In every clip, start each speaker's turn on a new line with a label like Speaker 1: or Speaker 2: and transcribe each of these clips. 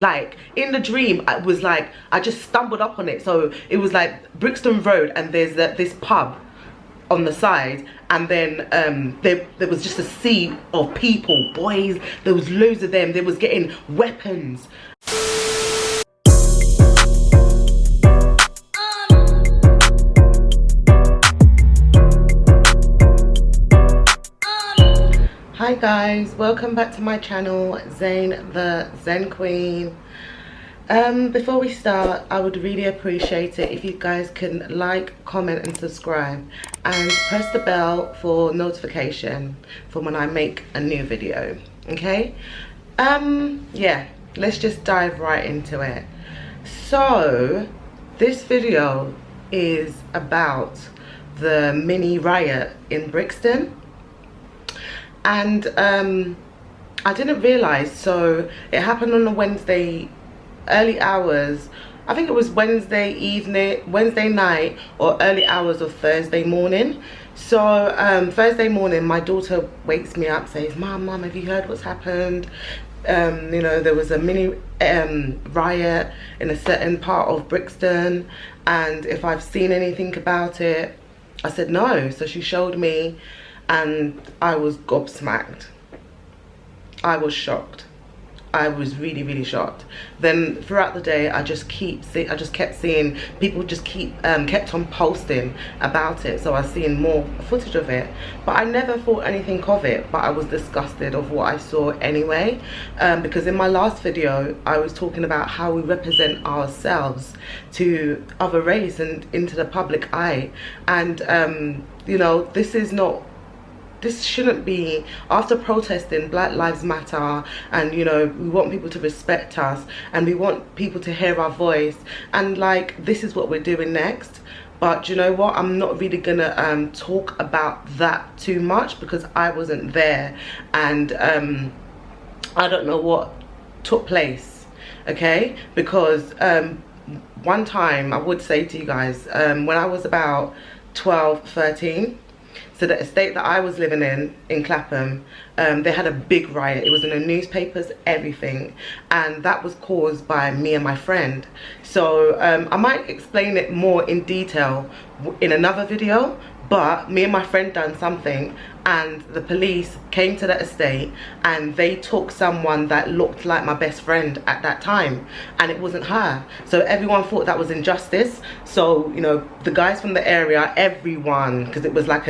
Speaker 1: Like in the dream, I was like, I just stumbled up on it. So it was like Brixton Road, and there's this pub on the side, and then there was just a sea of people, boys. There was loads of them. They was getting weapons. Hi guys, welcome back to my channel, Zane the Zen Queen. Before we start, I would really appreciate it if you guys can like, comment and subscribe, and press the bell for notification for when I make a new video. Okay, yeah, let's just dive right into it. So this video is about the mini riot in Brixton. And I didn't realize, so it happened on a Wednesday, early hours. I think it was Wednesday night or early hours of Thursday morning. So Thursday morning, my daughter wakes me up, says, mom, have you heard what's happened? You know, there was a mini riot in a certain part of Brixton, and if I've seen anything about it. I said no. So she showed me, and I was gobsmacked. I was shocked. I was really shocked. Then throughout the day, I just kept seeing people kept on posting about it. So I was seeing more footage of it, but I never thought anything of it. But I was disgusted of what I saw anyway, because in my last video I was talking about how we represent ourselves to other race and into the public eye, and you know, this shouldn't be. After protesting Black Lives Matter, and you know, we want people to respect us and we want people to hear our voice, and like, this is what we're doing next. But you know what, I'm not really gonna talk about that too much because I wasn't there, and I don't know what took place, okay? Because one time, I would say to you guys, when I was about 12, 13, so the estate that I was living in Clapham, they had a big riot. It was in the newspapers, everything, and that was caused by me and my friend. So I might explain it more in detail in another video, but me and my friend done something, and the police came to the estate and they took someone that looked like my best friend at that time, and it wasn't her. So everyone thought that was injustice. So, you know, the guys from the area, everyone, because it was like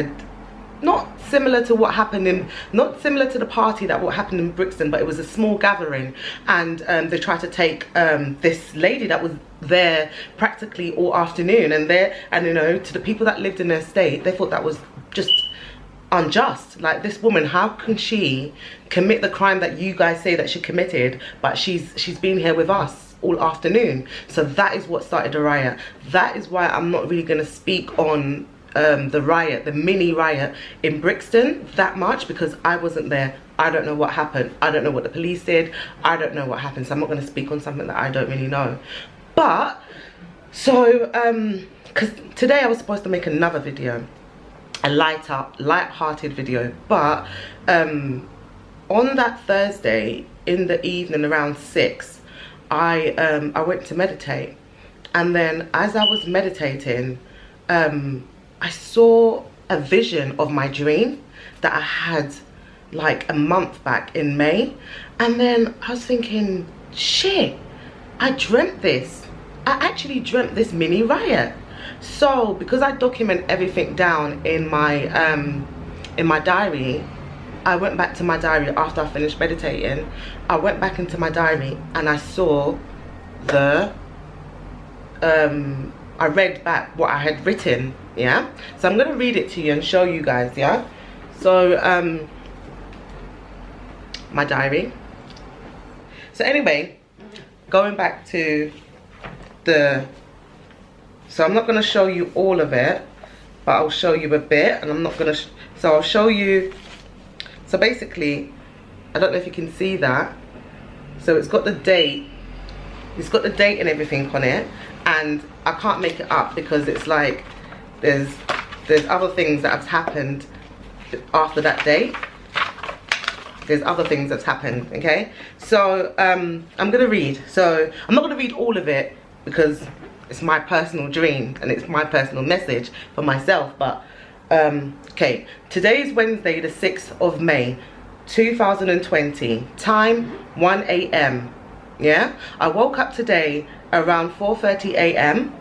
Speaker 1: not similar to what happened not similar to the party that what happened in Brixton, but it was a small gathering, and they tried to take this lady that was there practically all afternoon, and you know, to the people that lived in their estate, they thought that was just unjust. Like, this woman, how can she commit the crime that you guys say that she committed, but she's been here with us all afternoon? So that is what started the riot. That is why I'm not really going to speak on the riot, the mini riot in Brixton that much, because I wasn't there. I don't know what happened. I don't know what the police did. I don't know what happened. So I'm not going to speak on something that I don't really know. But so because today I was supposed to make another video, a light-hearted video, but on that Thursday in the evening around 6, I went to meditate, and then as I was meditating, I saw a vision of my dream that I had like a month back in May, and then I was thinking, shit, I dreamt this. I actually dreamt this mini riot. So because I document everything down in my diary, I went back to my diary after I finished meditating. I went back into my diary and I saw I read back what I had written, yeah? So I'm gonna read it to you and show you guys, yeah? So my diary. So anyway, going back to so I'm not gonna show you all of it, but I'll show you a bit, and I'm not gonna so I'll show you. So basically, I don't know if you can see that, so it's got the date and everything on it, and I can't make it up because it's like there's other things that have happened after that date. there's other things that's happened. Okay, so I'm gonna read. So I'm not gonna read all of it because it's my personal dream and it's my personal message for myself. But okay, today is Wednesday the 6th of May 2020, time 1 a.m. yeah, I woke up today around 4:30 a.m.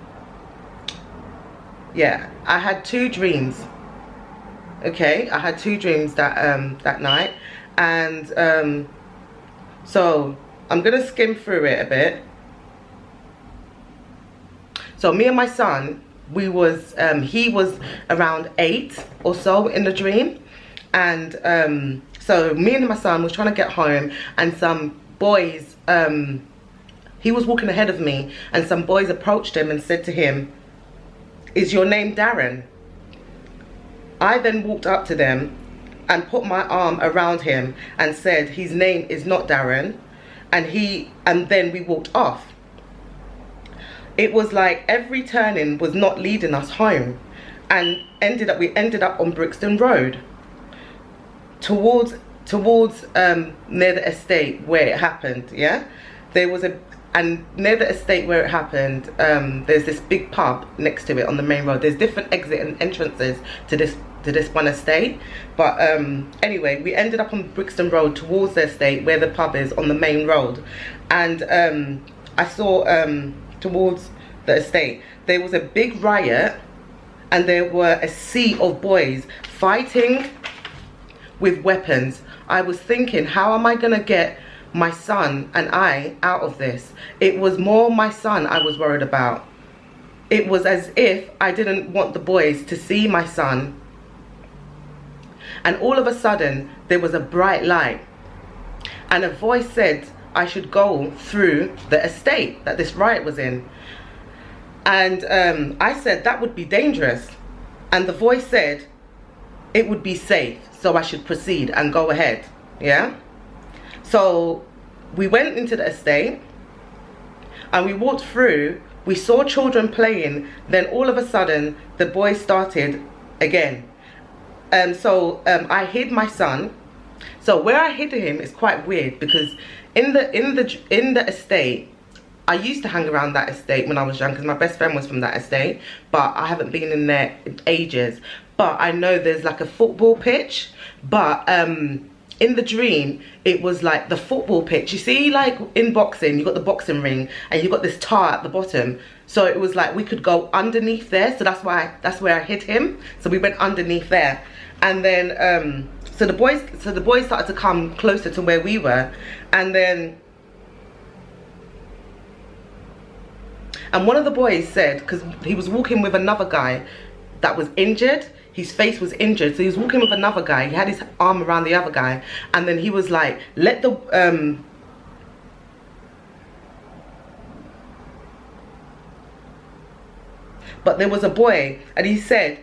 Speaker 1: yeah, I had 2 dreams. Okay, I had 2 dreams that that night, and so I'm gonna skim through it a bit. So me and my son, we was he was around 8 or so in the dream, and so me and my son was trying to get home, and some boys, he was walking ahead of me, and some boys approached him and said to him, "Is your name Darren?" I then walked up to them and put my arm around him and said, "His name is not Darren," and then we walked off. It was like every turning was not leading us home, and we ended up on Brixton Road towards near the estate where it happened. Yeah, there was and near the estate where it happened, there's this big pub next to it on the main road. There's different exit and entrances to this one estate, but anyway, we ended up on Brixton Road towards the estate where the pub is on the main road, and I saw towards the estate there was a big riot, and there were a sea of boys fighting with weapons. I was thinking, how am I gonna get my son and I out of this? It was more my son I was worried about. It was as if I didn't want the boys to see my son. And all of a sudden there was a bright light, and a voice said I should go through the estate that this riot was in. And I said that would be dangerous, and the voice said it would be safe, so I should proceed and go ahead. Yeah, so we went into the estate and we walked through. We saw children playing, then all of a sudden the boys started again. So I hid my son. So where I hid him is quite weird, because in the estate, I used to hang around that estate when I was young, because my best friend was from that estate, but I haven't been in there in ages. But I know there's like a football pitch, but in the dream it was like the football pitch. You see, like in boxing, you got the boxing ring and you got this tar at the bottom. So it was like we could go underneath there. So that's where I hid him. So we went underneath there, and then so the boys started to come closer to where we were, and one of the boys said, because he was walking with another guy that was injured, his face was injured, so he was walking with another guy, he had his arm around the other guy, and then he was like, let the but there was a boy, and he said,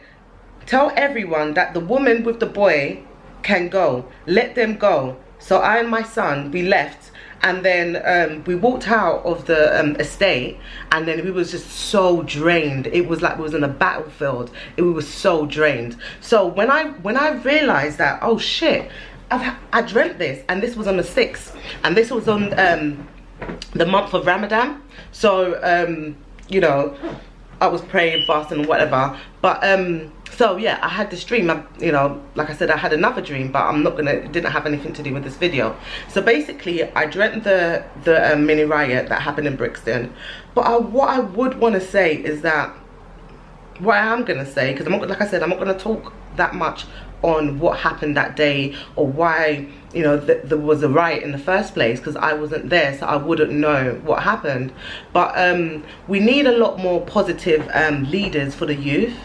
Speaker 1: tell everyone that the woman with the boy can go, let them go. So I and my son, we left, and then we walked out of the estate, and then we was just so drained. It was like we was in a battlefield. We was so drained. So when I realized that, oh shit, I dreamt this, and this was on the 6th, and this was on the month of Ramadan. So you know, I was praying, fasting, and whatever. But so yeah, I had this dream. You know, like I said, I had another dream, but it didn't have anything to do with this video. So basically, I dreamt the mini riot that happened in Brixton. But what I would want to say is that, what I am gonna say, because like I said, I'm not gonna talk that much on what happened that day, or why, you know, there was a riot in the first place, because I wasn't there, so I wouldn't know what happened. But we need a lot more positive leaders for the youth.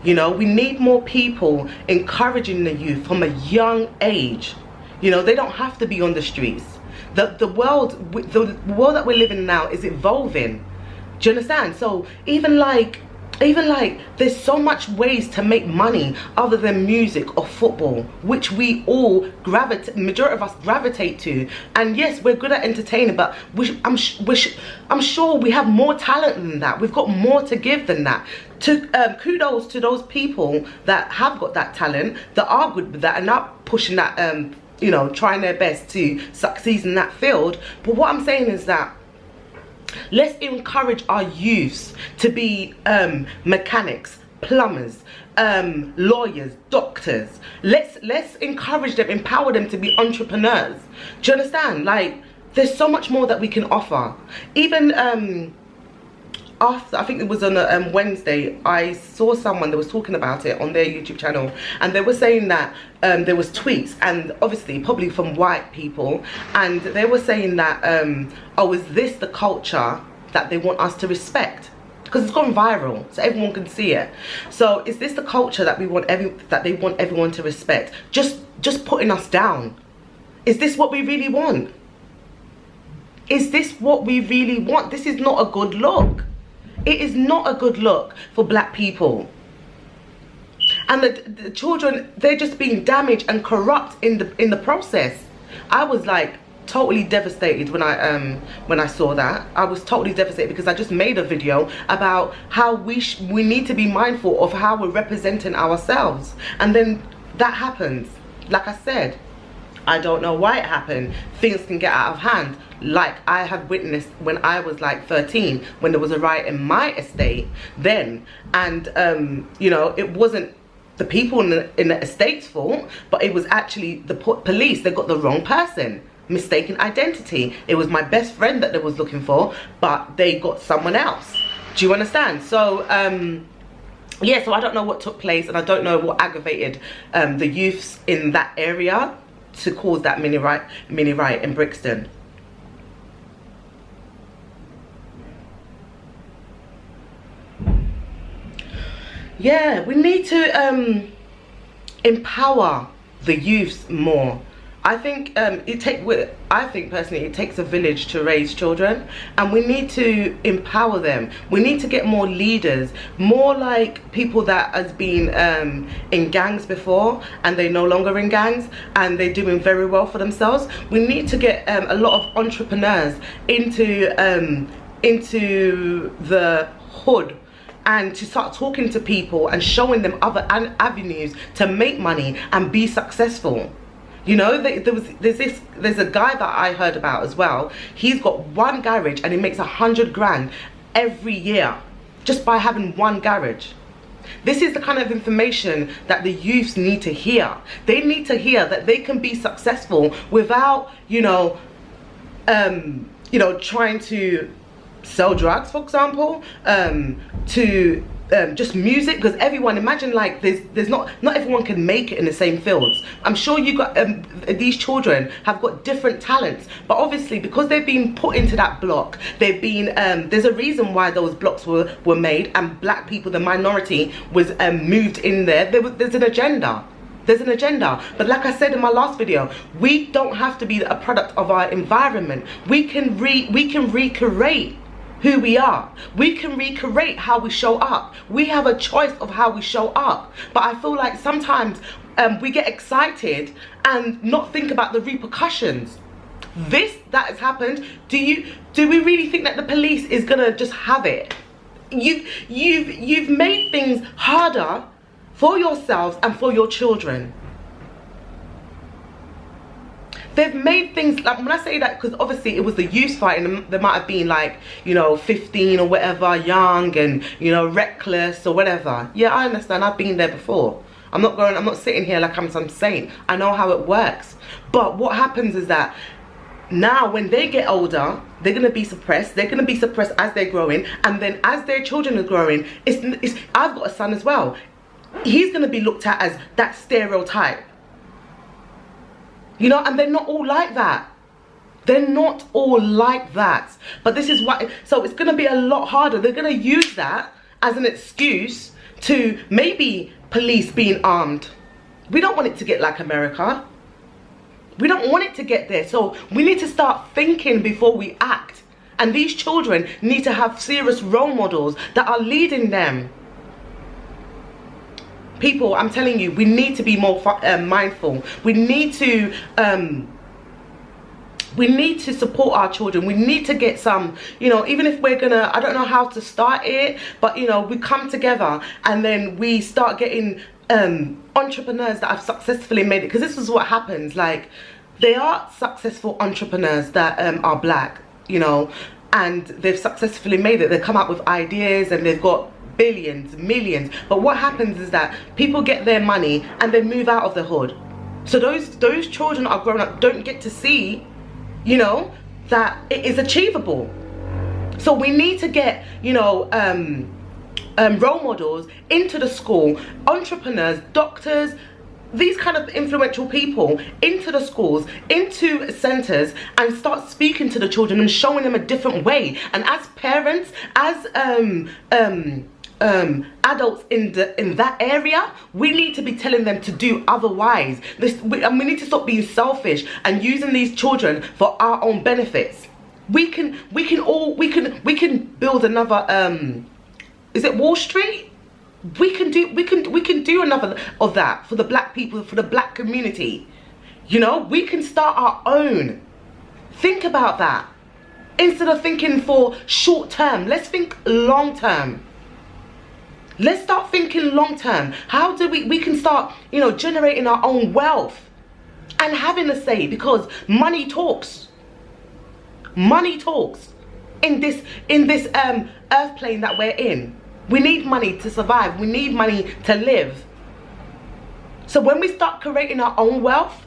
Speaker 1: You know, we need more people encouraging the youth from a young age. You know, they don't have to be on the streets. The world that we're living in now is evolving. Do you understand? So even like there's so much ways to make money other than music or football, which we all majority of us gravitate to. And yes, we're good at entertaining, but I'm sure we have more talent than that. We've got more to give than that. Kudos to those people that have got that talent, that are good with that, and are pushing that you know, trying their best to succeed in that field. But what I'm saying is that let's encourage our youths to be mechanics, plumbers, lawyers, doctors. Let's encourage them, empower them to be entrepreneurs. Do you understand? Like, there's so much more that we can offer. Even after, I think it was on a Wednesday, I saw someone that was talking about it on their YouTube channel, and they were saying that there was tweets, and obviously probably from white people, and they were saying that oh, is this the culture that they want us to respect? Because it's gone viral, so everyone can see it. So is this the culture that we want they want everyone to respect? Just putting us down. Is this what we really want? Is this what we really want? This is not a good look. It is not a good look for black people. And the children, they're just being damaged and corrupt in the process. I was like totally devastated when I saw that. I was totally devastated because I just made a video about how we need to be mindful of how we're representing ourselves, and then that happens. Like I said, I don't know why it happened. Things can get out of hand, like I have witnessed when I was like 13, when there was a riot in my estate then, and you know, it wasn't the people in the estate's fault, but it was actually the police. They got the wrong person, mistaken identity. It was my best friend that they was looking for, but they got someone else. Do you understand? So yeah, so I don't know what took place, and I don't know what aggravated the youths in that area to cause that mini riot in Brixton. Yeah, we need to empower the youths more. I think I think personally it takes a village to raise children, and we need to empower them. We need to get more leaders, more like people that has been in gangs before and they're no longer in gangs and they're doing very well for themselves. We need to get a lot of entrepreneurs into the hood, and to start talking to people and showing them other avenues to make money and be successful. You know, there's a guy that I heard about as well. He's got one garage and he makes 100 grand every year just by having one garage. This is the kind of information that the youths need to hear. They need to hear that they can be successful without, you know, trying to sell drugs, for example, to just music, because everyone, imagine, like, there's not everyone can make it in the same fields. I'm sure you got these children have got different talents, but obviously because they've been put into that block, they've been there's a reason why those blocks were made, and black people, the minority, was moved in there. There's an agenda. There's an agenda. But like I said in my last video, we don't have to be a product of our environment. We can recreate who we are. We can recreate how we show up. We have a choice of how we show up. But I feel like sometimes we get excited and not think about the repercussions. This that has happened, do we really think that the police is gonna just have it? You've made things harder for yourselves and for your children. They've made things, like, when I say that, because obviously it was the youth fight, and there might have been, like, you know, 15 or whatever, young and, you know, reckless or whatever. Yeah, I understand. I've been there before. I'm not sitting here like I'm some saint. I know how it works. But what happens is that now when they get older, they're going to be suppressed. They're going to be suppressed as they're growing, and then as their children are growing, I've got a son as well. He's going to be looked at as that stereotype. You know, and they're not all like that. They're not all like that. But this is why, so it's going to be a lot harder. They're going to use that as an excuse to maybe police being armed. We don't want it to get like America. We don't want it to get there. So we need to start thinking before we act. And these children need to have serious role models that are leading them. People, I'm telling you, we need to be more mindful. We need to support our children. We need to get some, you know, even if we're gonna, I don't know how to start it, but, you know, we come together and then we start getting entrepreneurs that have successfully made it, because this is what happens, like, they are successful entrepreneurs that are black, you know, and they've successfully made it. They come up with ideas and they've got billions, millions. But what happens is that people get their money and they move out of the hood. So those children that are grown up don't get to see, you know, that it is achievable. So we need to get, you know, role models into the school, entrepreneurs, doctors, these kind of influential people into the schools, into centers, and start speaking to the children and showing them a different way. And as parents, as adults in that area, we need to be telling them to do otherwise. And we need to stop being selfish and using these children for our own benefits. We can build another is it Wall Street? We can do another of that for the black people, for the black community. You know, we can start our own. Think about that. Instead of thinking for short term, let's think long term. Let's start thinking long term. How do we can start, you know, generating our own wealth and having a say, because money talks. Money talks in this earth plane that we're in. We need money to survive. We need money to live. So when we start creating our own wealth,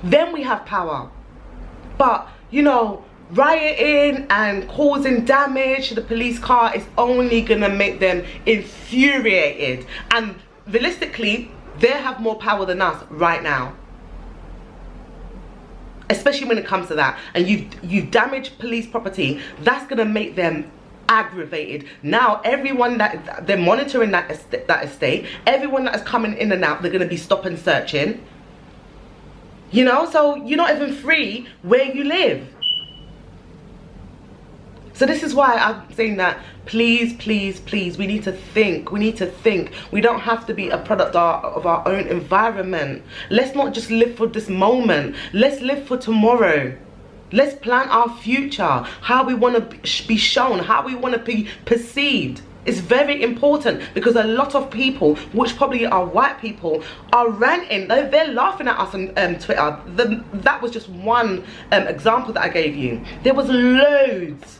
Speaker 1: then we have power. But, you know, rioting and causing damage to the police car is only gonna make them infuriated. And realistically, they have more power than us right now. Especially when it comes to that. And you've damaged police property, that's gonna make them aggravated. Now everyone that they're monitoring that estate, everyone that is coming in and out, they're going to be stop and searching, you know. So you're not even free where you live. So this is why I'm saying that please, please, please, we need to think. We need to think. We don't have to be a product of our own environment. Let's not just live for this moment. Let's live for tomorrow. Let's plan our future, how we want to be shown, how we want to be perceived. It's very important, because a lot of people, which probably are white people, are ranting. They're laughing at us on Twitter. That was just one example that I gave you. There was loads.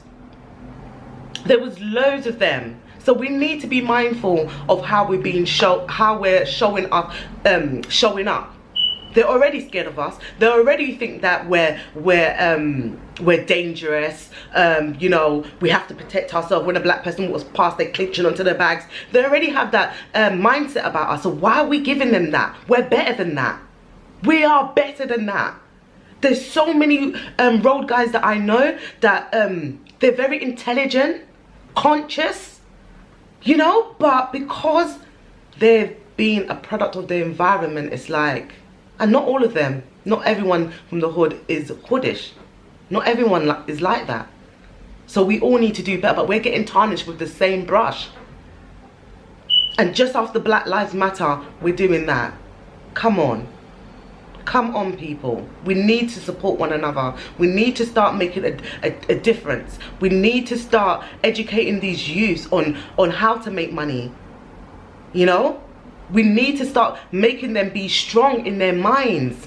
Speaker 1: There was loads of them. So we need to be mindful of how we're being how we're showing up. They're already scared of us. They already think that we're dangerous. You know, we have to protect ourselves. When a black person walks past, they're clinching onto their bags. They already have that mindset about us. So why are we giving them that? We're better than that. We are better than that. There's so many road guys that I know that they're very intelligent, conscious, you know, but because they've been a product of the environment, it's like, and not all of them, not everyone from the hood is hoodish. Not everyone is like that. So we all need to do better, but we're getting tarnished with the same brush. And just after Black Lives Matter, we're doing that. Come on. Come on, people. We need to support one another. We need to start making a difference. We need to start educating these youths on how to make money. You know? We need to start making them be strong in their minds.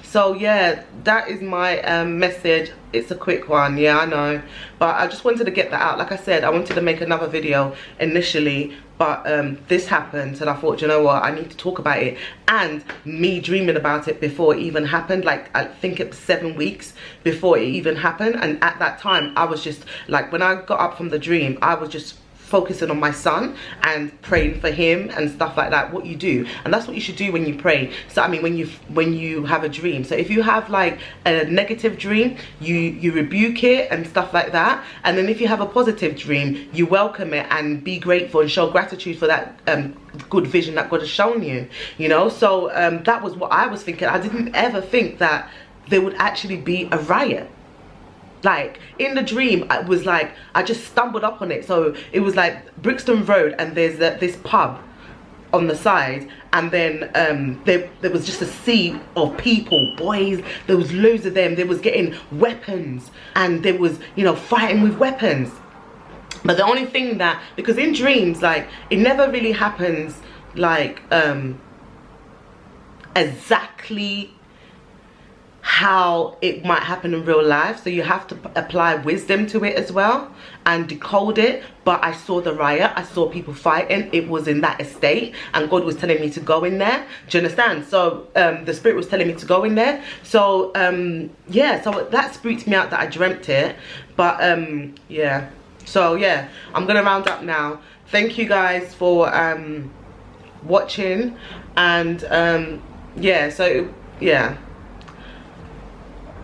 Speaker 1: So yeah, that is my message. It's a quick one, yeah, I know, but I just wanted to get that out. Like I said, I wanted to make another video initially, but this happened, and I thought, you know what, I need to talk about it. And me dreaming about it before it even happened, like I think it was 7 weeks before it even happened. And at that time, I was just like, when I got up from the dream, I was just focusing on my son and praying for him and stuff like that. What you do, and that's what you should do when you pray. So I mean, when you have a dream, so if you have like a negative dream, you rebuke it and stuff like that. And then if you have a positive dream, you welcome it and be grateful and show gratitude for that good vision that God has shown you, you know. So that was what I was thinking. I didn't ever think that there would actually be a riot. Like in the dream, it was like I just stumbled up on it. So it was like Brixton Road, and there's this pub on the side, and then there was just a sea of people, boys. There was loads of them. They was getting weapons, and there was, you know, fighting with weapons. But the only thing that, because in dreams, like, it never really happens like exactly how it might happen in real life, so you have to apply wisdom to it as well and decode it. But I saw the riot, I saw people fighting, it was in that estate, and God was telling me to go in there. Do you understand? So the spirit was telling me to go in there. So yeah, so that spooked me out that I dreamt it. But yeah, so yeah, I'm gonna round up now. Thank you guys for watching, and yeah, so yeah,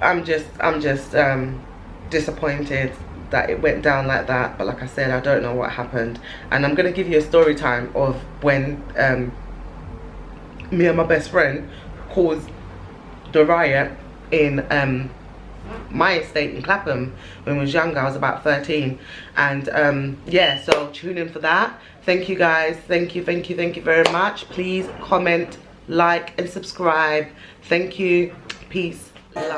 Speaker 1: I'm just disappointed that it went down like that. But like I said, I don't know what happened, and I'm gonna give you a story time of when me and my best friend caused the riot in my estate in Clapham when I was younger. I was about 13, and yeah, so tune in for that. Thank you guys, thank you very much. Please comment, like and subscribe. Thank you, peace.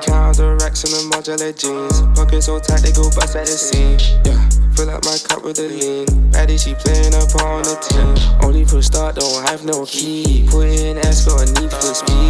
Speaker 2: Count the racks on the modular jeans. Pockets so tight they go bust at the seam. Yeah, fill up my cup with the lean. Baddie, she playing up on the team. Only push start, don't have no key. Put in S, got a need for speed.